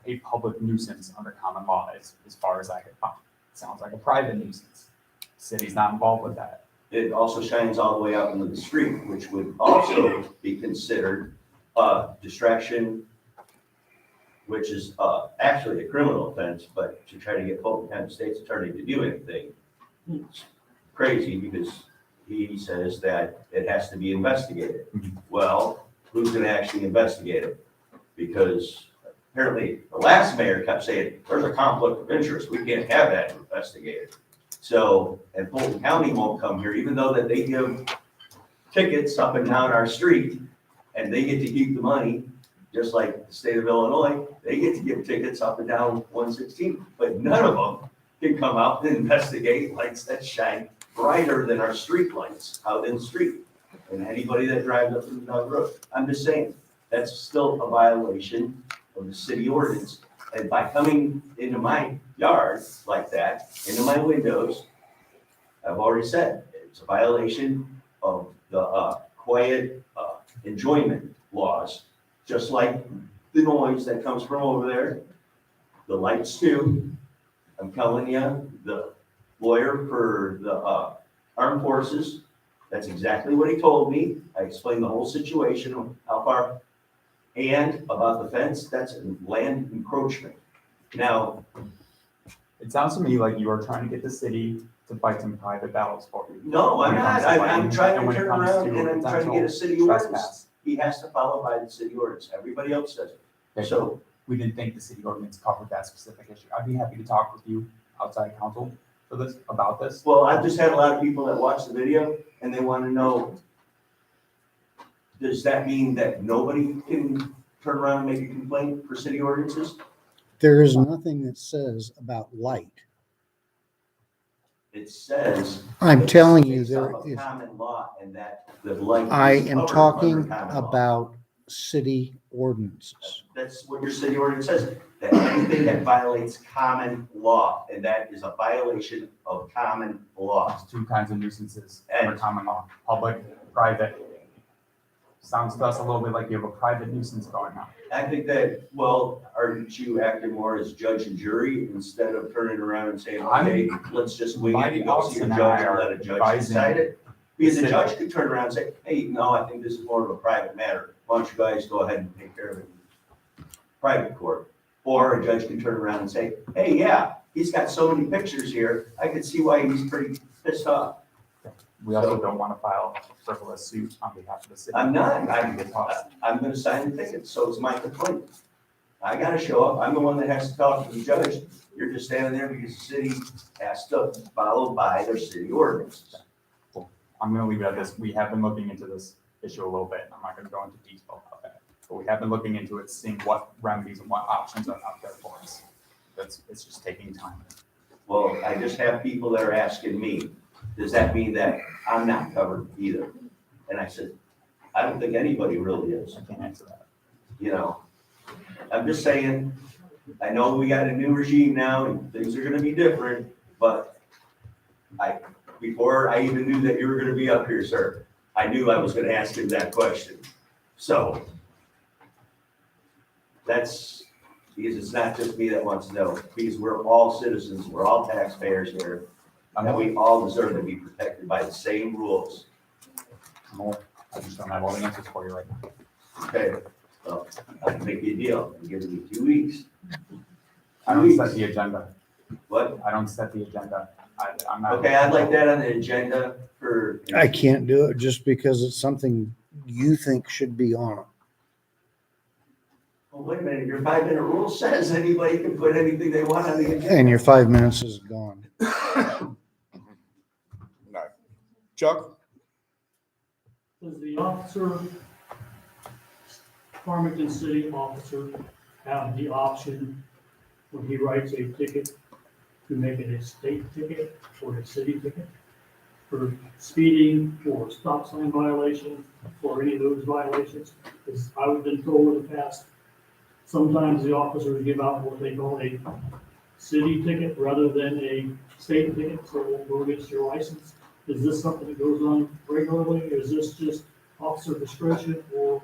a public nuisance under common law as far as I could find. It sounds like a private nuisance. City's not involved with that. It also shines all the way out into the street, which would also be considered a distraction, which is actually a criminal offense, but to try to get Fulton County State's attorney to do anything, it's crazy because he says that it has to be investigated. Well, who's going to actually investigate it? Because apparently the last mayor kept saying, there's a conflict of interest. We can't have that investigated. So, and Fulton County won't come here, even though that they give tickets up and down our street, and they get to keep the money, just like the state of Illinois, they get to give tickets up and down 116, but none of them can come out and investigate lights that shine brighter than our street lights out in the street. And anybody that drives up and down the road, I'm just saying, that's still a violation of the city ordinance. And by coming into my yard like that, into my windows, I've already said, it's a violation of the quiet enjoyment laws, just like the noise that comes from over there, the lights too. I'm telling you, the lawyer for the armed forces, that's exactly what he told me. I explained the whole situation, of how far, and about the fence, that's land encroachment. Now, It sounds to me like you are trying to get the city to fight some private battles for you. no, I'm When it comes not. to I'm lighting, trying and to when it turn comes around to and I'm trying to get a city ordinance. trespass. He has to follow by the city ordinance. Everybody else does it. Okay, So, we didn't think the city ordinance covered that specific issue. I'd be happy to talk with you outside council for this, about this. well, I've just had a lot of people that watch the video and they want to know, does that mean that nobody can turn around and make a complaint for city ordinances? There is nothing that says about light. It says. I'm telling you, it's there a is, common law and that the light. I is am covered talking under common law. about city ordinances. That's what your city ordinance says, that anything that violates common law, and that is a violation of common law. There's two kinds of nuisances under And- common law, public, private. Sounds to us a little bit like you have a private nuisance going on. I think that, well, aren't you acting more as judge and jury instead of turning around and saying, okay, let's just wing it and go see a My judge option and let a and I judge are decide it? Because the advising- judge could turn around and say, hey, no, I think this is more of a private matter. Why don't you guys go ahead and take care of it in private court? Or a judge can turn around and say, hey, yeah, he's got so many pictures here, I can see why he's pretty pissed off. We also So- don't want to file a frivolous suit on behalf of the city. I'm not, Get costs. I'm gonna sign the ticket, so it's my complaint. I gotta show up, I'm the one that has to talk to the judge. You're just standing there because the city has to follow by their city ordinances. I'm gonna leave it at this. We have been looking into this issue a little bit. I'm not gonna go into detail about that. But we have been looking into it, seeing what remedies and what options are out there for us. It's just taking time. Well, I just have people that are asking me, does that mean that I'm not covered either? And I said, I don't think anybody really is, I can't answer that. you know? I'm just saying, I know we got a new regime now and things are gonna be different, but before I even knew that you were gonna be up here, sir, I knew I was gonna ask him that question. So that's, because it's not just me that wants to know, because we're all citizens, we're all taxpayers here, and we all deserve to be protected by the same rules. I just don't have all the answers for you right now. Okay, well, I'll make you a deal, I'm giving you 2 weeks. I don't set the agenda. What? I don't set the agenda. I'm not. Okay, I'd like that on the agenda for. I can't do it just because it's something you think should be on it. Well, wait a minute, your 5-minute rule says anybody can put anything they want on the agenda. And your 5 minutes is gone. Chuck? Does the officer, Farmington City officer, have the option when he writes a ticket to make it a state ticket or a city ticket for speeding or stop sign violation or any of those violations? Because I've been told in the past, sometimes the officers give out what they call a city ticket rather than a state ticket, so it won't go against your license. Is this something that goes on regularly? Is this just officer discretion, or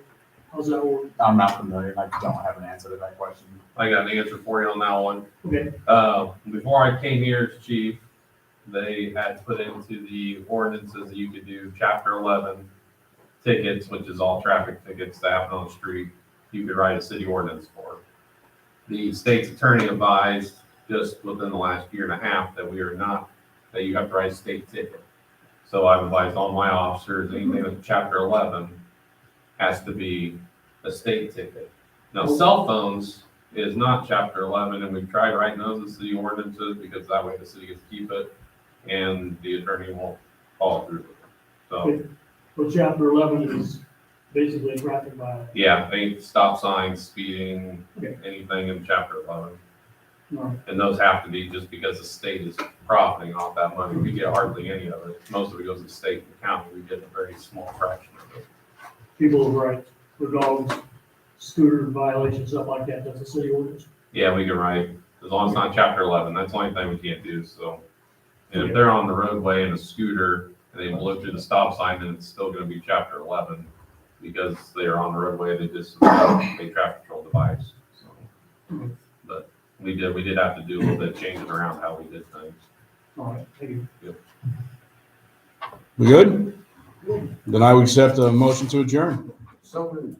how's that work? I'm not familiar. I don't have an answer to that question. I got an answer for you on that one. Okay, Before I came here as chief, they had put into the ordinances that you could do chapter 11 tickets, which is all traffic tickets that happen on the street. You could write a city ordinance for. The state's attorney advised just within the last year and a half that we are not, that you have to write a state ticket. So I've advised all my officers, anything with chapter 11 has to be a state ticket. Now, cell phones is not chapter 11, and we've tried writing those as city ordinances because that way the city gets to keep it and the attorney won't follow through with it. So, so chapter 11 is basically traffic violation. yeah, they stop signs, speeding, Okay. anything in chapter 11. No, And those have to be just because the state is profiting off that money. We get hardly any of it. Most of it goes to the state and county. We get a very small fraction of it. people write for dogs scooter violations, stuff like that, that's a city ordinance. Yeah, we can write, as long as it's not chapter 11, that's the only thing we can't do, so. And if they're on the roadway in a scooter and they blow through the stop sign, then it's still gonna be chapter 11. Because they are on the roadway, they just, a traffic control device, so. But we did have to do a little bit of changing around how we did things. All right, thank you. We good? Then I would accept a motion to adjourn. So moved.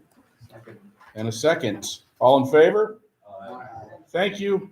And a second. All in favor? Thank you.